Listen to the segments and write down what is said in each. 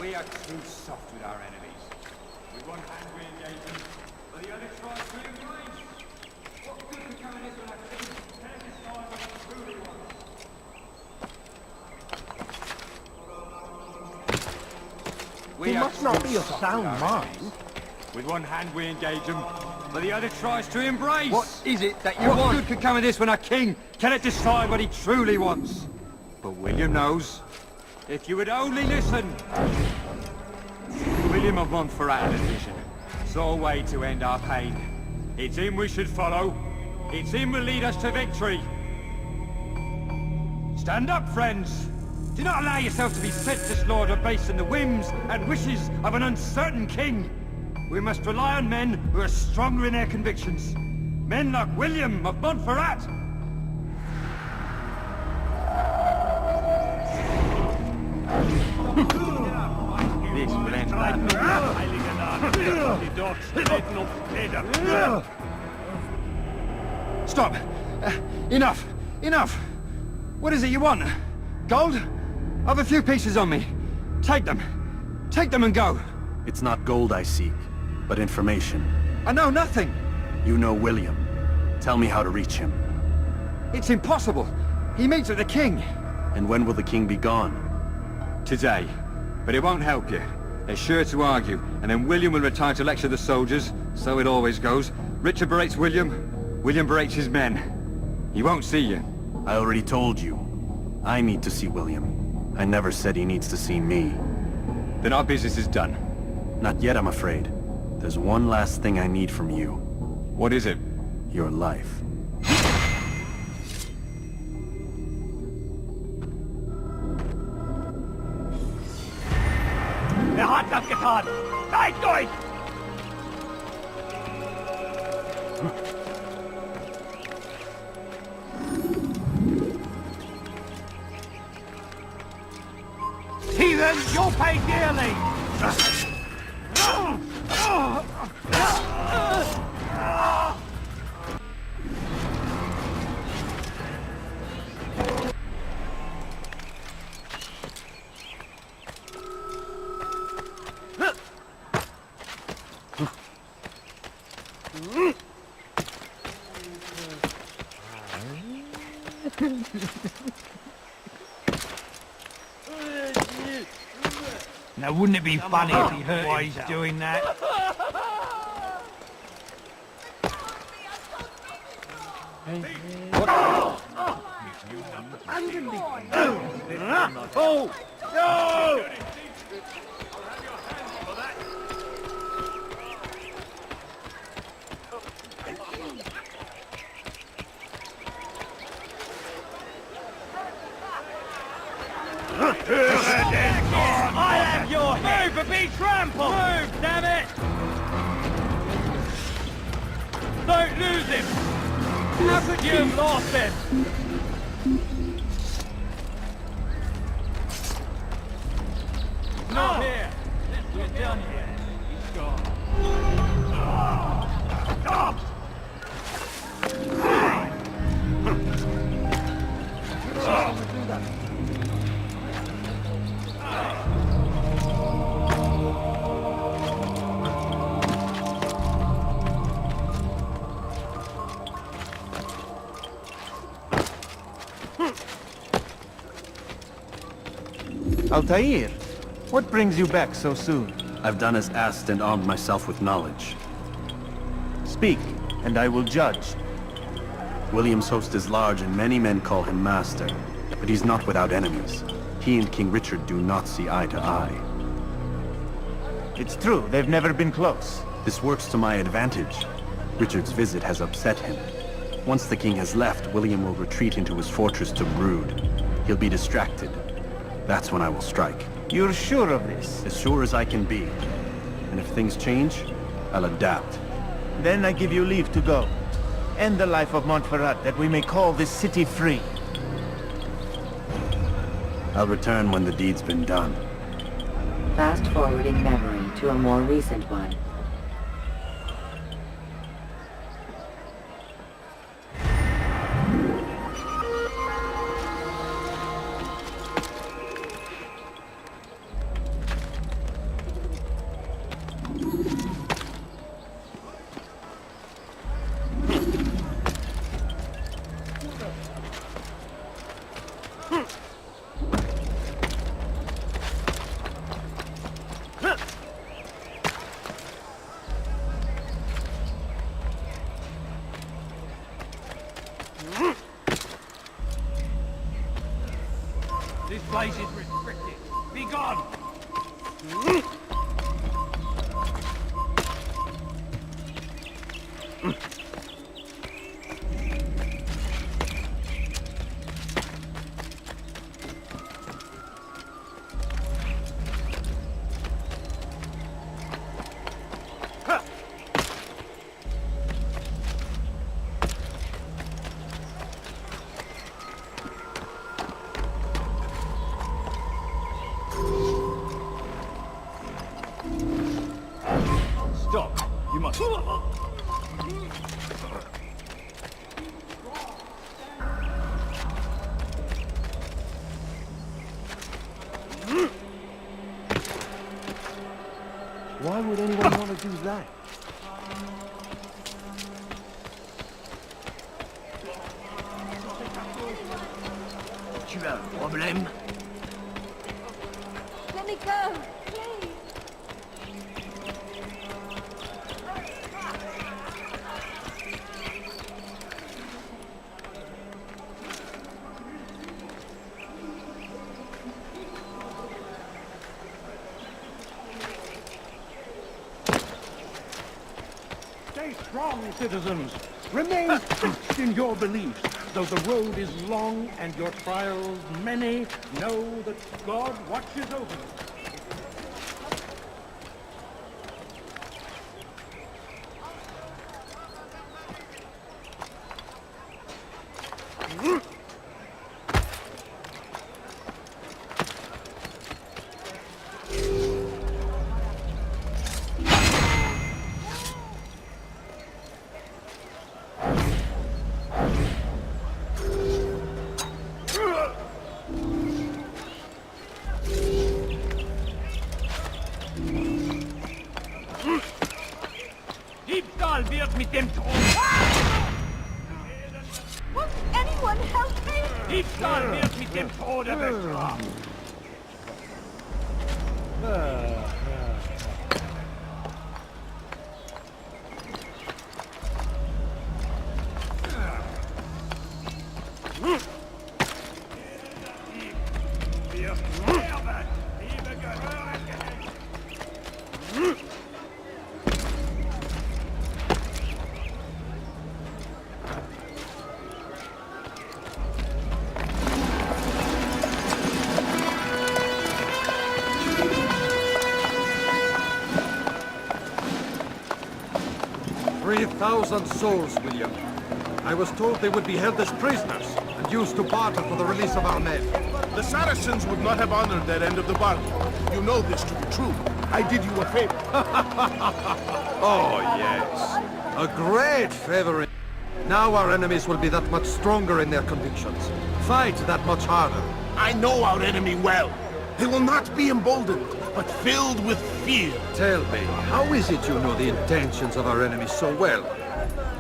We are too soft with our enemies. With one hand we engage them, but the other tries to embrace. What good could come in this when I can't decide what I truly want? He must not be of sound mind. With one hand we engage them, but the other tries to embrace. What is it that you want? What good could come of this when our king cannot decide what he truly wants? But William knows. If you would only listen. William of Montferrat had a vision. Saw a way to end our pain. It's him we should follow. It's him will lead us to victory. Stand up, friends. Do not allow yourself to be senseless based on the whims and wishes of an uncertain king. We must rely on men who are stronger in their convictions. Men like William of Montferrat. This will end badly. Stop! Enough! Enough! What is it you want? Gold? I've a few pieces on me. Take them. Take them and go. It's not gold I seek, but information. I know nothing. You know William. Tell me how to reach him. It's impossible. He meets with the king. And when will the king be gone? Today. But it won't help you. They're sure to argue, and then William will retire to lecture the soldiers. So it always goes. Richard berates William. William berates his men. He won't see you. I already told you. I need to see William. I never said he needs to see me. Then our business is done. Not yet, I'm afraid. There's one last thing I need from you. What is it? Your life. Er hat das getan! Seid durch! Heathen, you'll pay dearly! Now, wouldn't it be funny if he hurt while he's doing that? Oh! No! I have your head! Move or be trampled! Move, damn it! Don't lose him! How could you have lost him? Not here! We're done here. He's gone. Stop! Altair, what brings you back so soon? I've done as asked and armed myself with knowledge. Speak, and I will judge. William's host is large and many men call him master, but he's not without enemies. He and King Richard do not see eye to eye. It's true, they've never been close. This works to my advantage. Richard's visit has upset him. Once the king has left, William will retreat into his fortress to brood. He'll be distracted. That's when I will strike. You're sure of this? As sure as I can be. And if things change, I'll adapt. Then I give you leave to go. End the life of Montferrat, that we may call this city free. I'll return when the deed's been done. Fast-forwarding memory to a more recent one. This place is restricted. Be gone! Stop! You must... Why would anyone want to do that? Tu as un problème? Let me go, please. Stay strong, citizens. Remain fixed in your beliefs. Though the road is long and your trials many, know that God watches over you. Diebstahl wird mit dem Tod... Won't anyone help me? Diebstahl wird mit dem Tode bestraft. "3,000 souls, William. I was told they would be held as prisoners and used to barter for the release of our men. The Saracens would not have honored that end of the bargain. You know this to be true. I did you a favor. Oh, yes. A great favor. Now our enemies will be that much stronger in their convictions. Fight that much harder. I know our enemy well. They will not be emboldened, but filled with fear. Tell me, how is it you know the intentions of our enemies so well?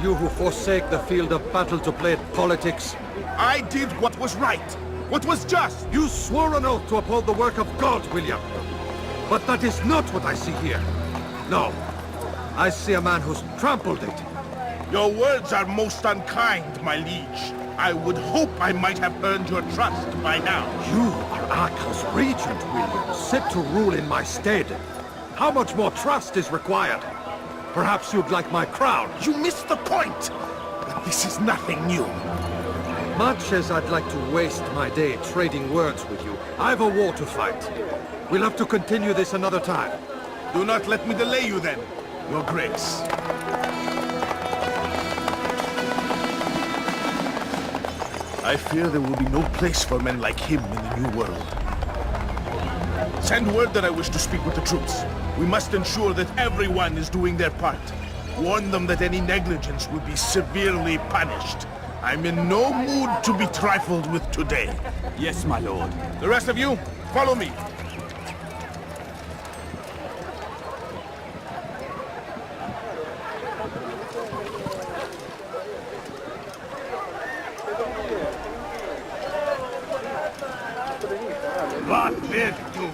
You who forsake the field of battle to play at politics. I did what was right, what was just. You swore an oath to uphold the work of God, William. But that is not what I see here. No. I see a man who's trampled it. Your words are most unkind, my liege. I would hope I might have earned your trust by now. You are Arkell's regent, William, set to rule in my stead. How much more trust is required? Perhaps you'd like my crown. You missed the point! This is nothing new. Much as I'd like to waste my day trading words with you, I've a war to fight. We'll have to continue this another time. Do not let me delay you then, Your Grace. I fear there will be no place for men like him in the New World. Send word that I wish to speak with the troops. We must ensure that everyone is doing their part. Warn them that any negligence will be severely punished. I'm in no mood to be trifled with today. Yes, my lord. The rest of you, follow me. Was willst du?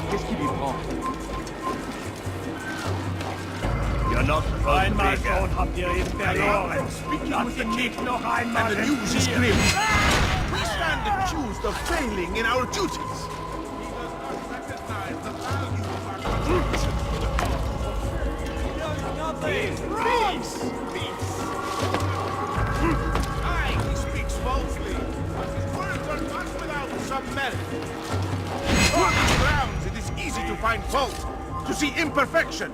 Qu'est-ce qui lui prend? You're not einmal schon habt ihr ihn verloren. Lasst ihn nicht noch einmal And the news is grim. We stand accused of failing in our duties. Peace! Peace! Aye, he speaks falsely. His words are not without some merit. On these grounds, it is easy to find fault, to see imperfection.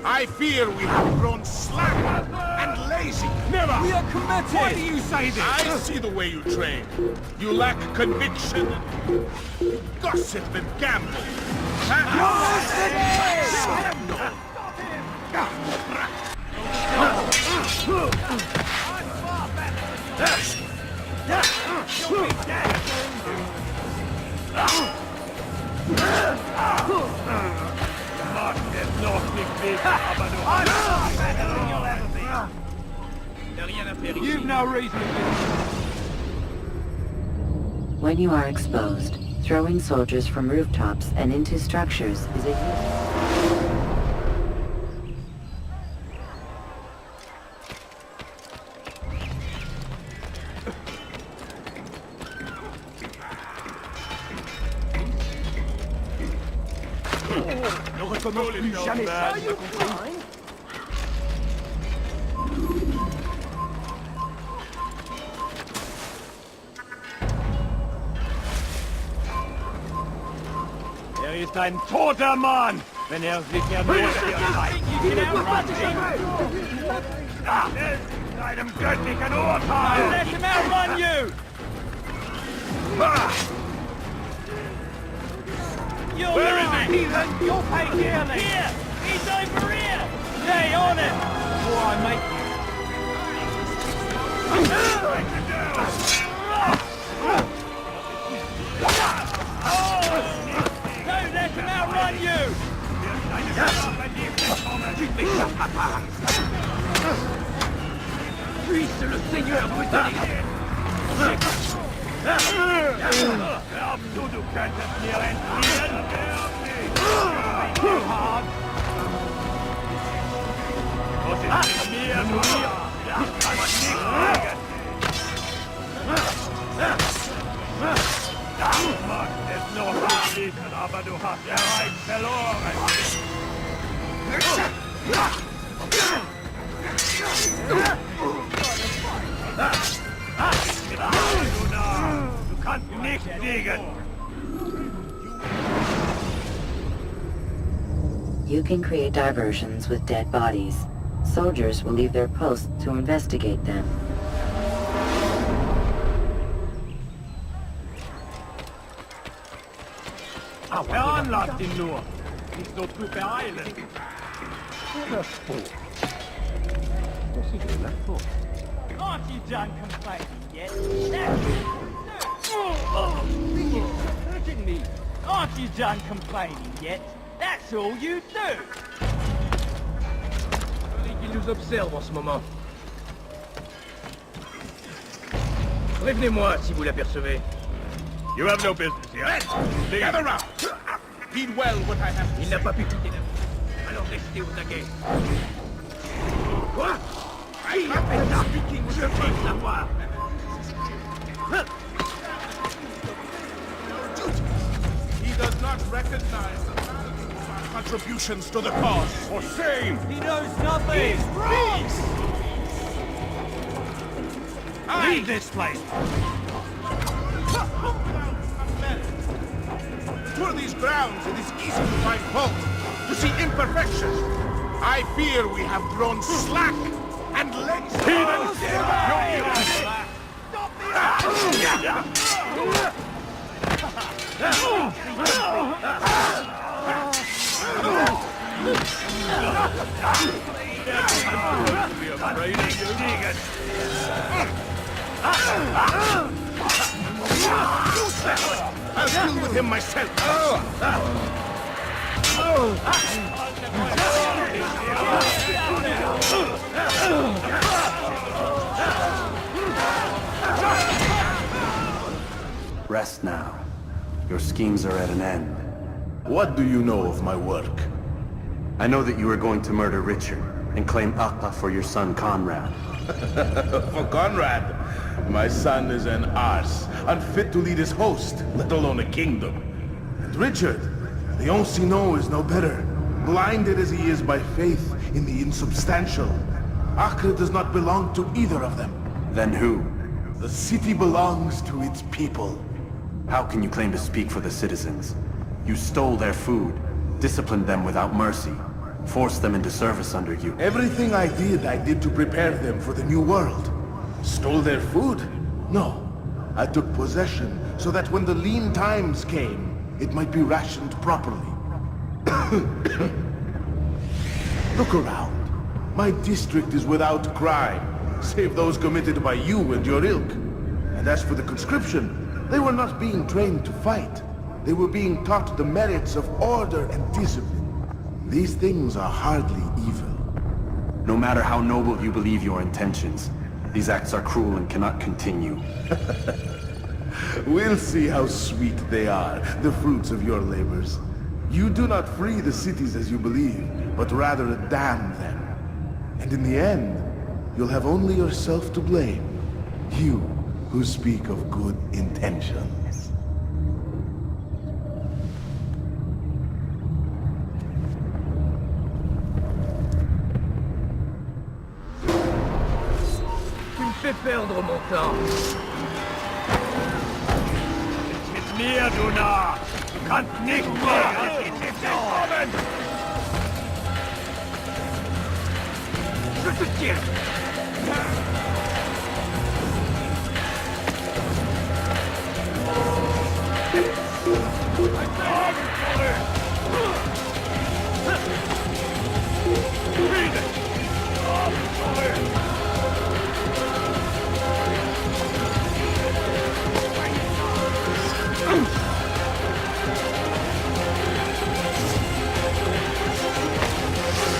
I fear we have grown slack and lazy. Never! We are committed! Why do you say this? I see the way you train. You lack conviction. You gossip and gamble. You've no reason to be. When you are exposed, throwing soldiers from rooftops and into structures is a Ne recommence plus jamais ça, tu m'as compris? Ist ein toter Mann, wenn sich erneut einem göttlichen Urteil. Let him outrun you! Where is he? You'll pay dearly. Here! He's over here! Stay on him! All right, mate. Don't let him outrun you! Lui, c'est le seigneur britannique! Glaubst du könntest mir entfliehen? Was ist mit mir, du hier? Das kann man nicht sagen! Du magst es noch beschließen, aber du hast bereits verloren! Du kannst nicht siegen! can create diversions with dead bodies. Soldiers will leave their posts to investigate them. Anlagt ihn nur! Nicht so zu beeilen! Aren't you done complaining yet? Hurting me! Aren't you done complaining yet? That's all you do! Il nous observe en ce moment. Prévenez-moi si vous l'apercevez. You have no business here. Gather round! Heed well what I have to Il say. n'a pas pu quitter la ville. Alors restez au taquet. Quoi? Qui a fait ça? Je veux savoir. He does not recognize our contributions to the cause. For shame! He knows nothing! Please! Leave this place! Through these grounds, it is easy to find fault, to see imperfection. I fear we have grown slack and lazy. I'll deal with him myself. Rest now. Your schemes are at an end. What do you know of my work? I know that you are going to murder Richard and claim Akla for your son Conrad. For Conrad, my son is an arse, unfit to lead his host, let alone a kingdom. And Richard, the Ancino is no better, blinded as he is by faith in the insubstantial. Acre does not belong to either of them. Then who? The city belongs to its people. How can you claim to speak for the citizens? You stole their food, disciplined them without mercy, forced them into service under you. Everything I did to prepare them for the new world. Stole their food? No. I took possession so that when the lean times came, it might be rationed properly. Look around. My district is without crime, save those committed by you and your ilk. And as for the conscription, they were not being trained to fight. They were being taught the merits of order and discipline. These things are hardly evil. No matter how noble you believe your intentions, these acts are cruel and cannot continue. We'll see how sweet they are, the fruits of your labors. You do not free the cities as you believe, but rather damn them. And in the end, you'll have only yourself to blame. You who speak of good intentions. Tu me fais perdre mon temps. Mit mir, du Narr! Du kannst nicht mehr! Kommen! Je te tiens.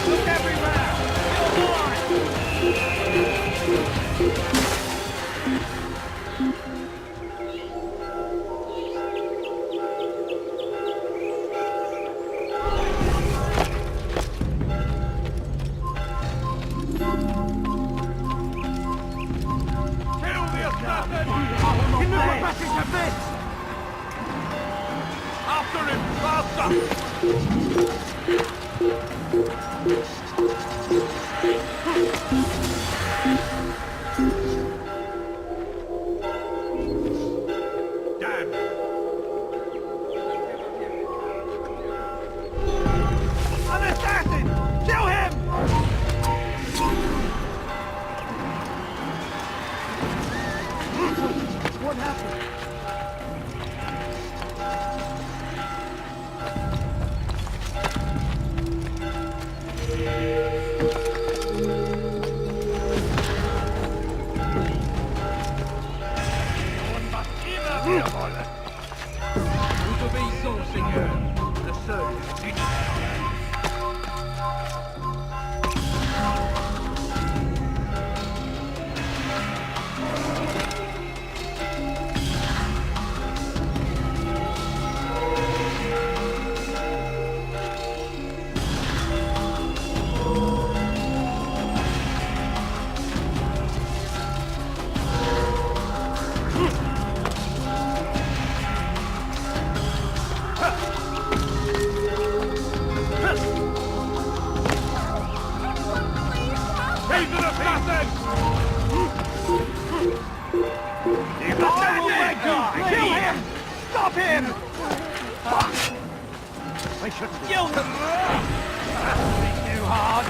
Look everywhere! You're to the pieces! He's attacking! Kill him! Stop him! I shouldn't have. Kill him! Too hard!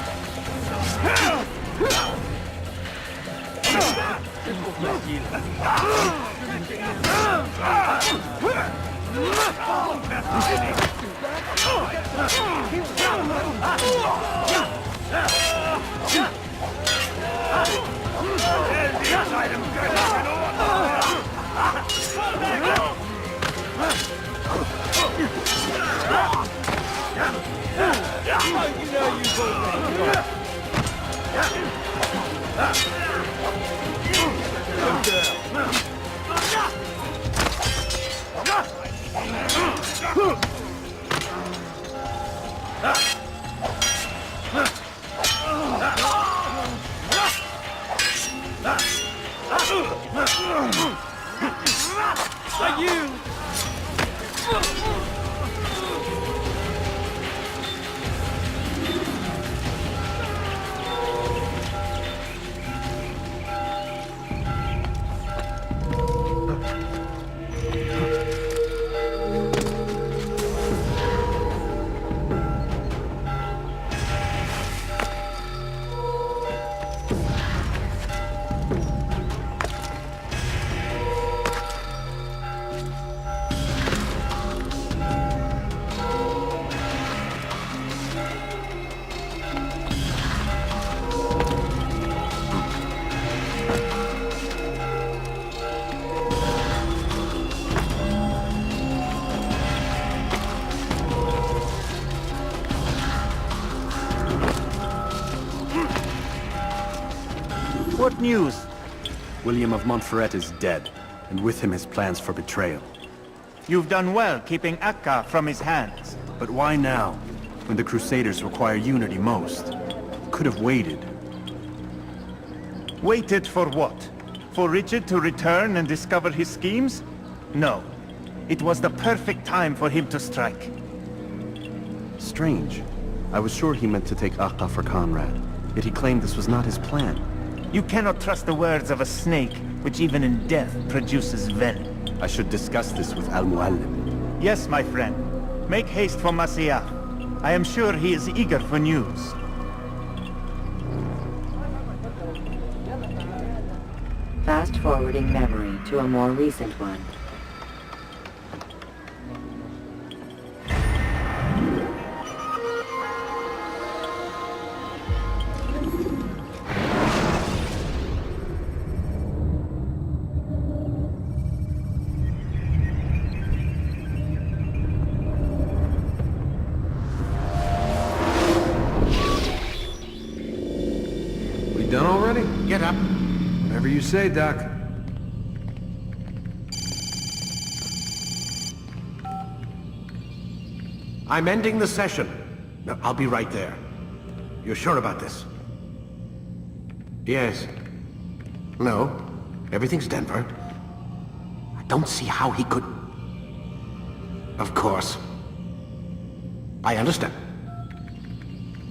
What news? William of Montferrat is dead, and with him his plans for betrayal. You've done well keeping Akka from his hands. But why now, when the Crusaders require unity most? Could have waited. Waited for what? For Richard to return and discover his schemes? No. It was the perfect time for him to strike. Strange. I was sure he meant to take Akka for Conrad, yet he claimed this was not his plan. You cannot trust the words of a snake, which even in death produces venom. I should discuss this with Al-Muallim. Yes, my friend. Make haste for Masyaf. I am sure he is eager for news. Fast-forwarding memory to a more recent one. Done already? Get up. Whatever you say, Doc. I'm ending the session. No, I'll be right there. You're sure about this? Yes. No. Everything's Denver. I don't see how he could... Of course. I understand.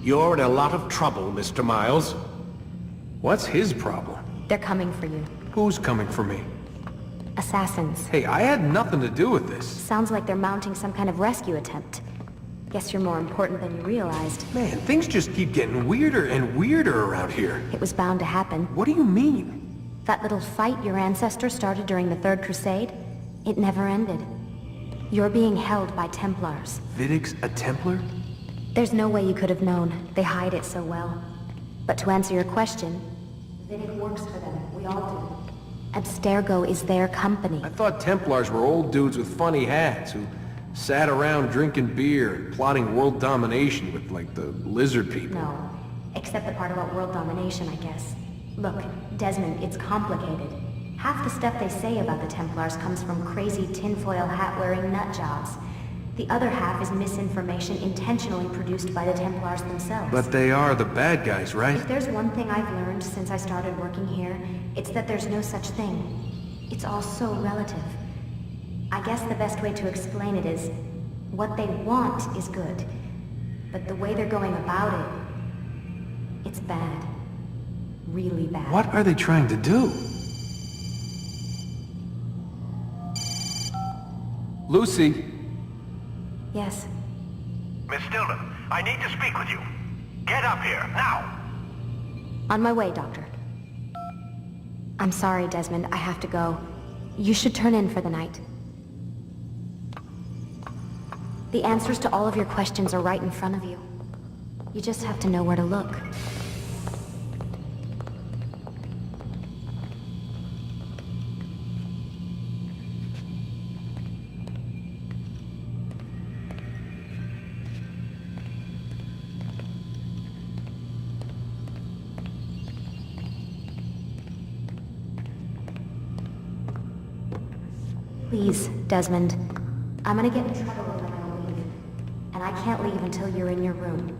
You're in a lot of trouble, Mr. Miles. What's his problem? They're coming for you. Who's coming for me? Assassins. Hey, I had nothing to do with this. Sounds like they're mounting some kind of rescue attempt. Guess you're more important than you realized. Man, things just keep getting weirder and weirder around here. It was bound to happen. What do you mean? That little fight your ancestor started during the Third Crusade, it never ended. You're being held by Templars. Vidic's a Templar? There's no way you could have known. They hide it so well. But to answer your question, Vidic works for them. We all do. Abstergo is their company. I thought Templars were old dudes with funny hats who sat around drinking beer and plotting world domination with, like, the lizard people. No. Except the part about world domination, I guess. Look, Desmond, it's complicated. Half the stuff they say about the Templars comes from crazy tinfoil hat-wearing nutjobs. The other half is misinformation intentionally produced by the Templars themselves. But they are the bad guys, right? If there's one thing I've learned since I started working here, it's that there's no such thing. It's all so relative. I guess the best way to explain it is, what they want is good. But the way they're going about it, it's bad. really bad. What are they trying to do? Lucy? Yes. Miss Stillman, I need to speak with you. Get up here, now! On my way, Doctor. I'm sorry, Desmond. I have to go. You should turn in for the night. The answers to all of your questions are right in front of you. You just have to know where to look. Please, Desmond. I'm gonna get in trouble if I don't leave. And I can't leave until you're in your room.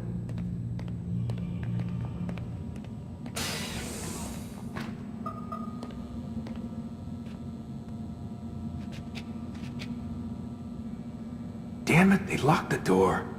Damn it, they locked the door.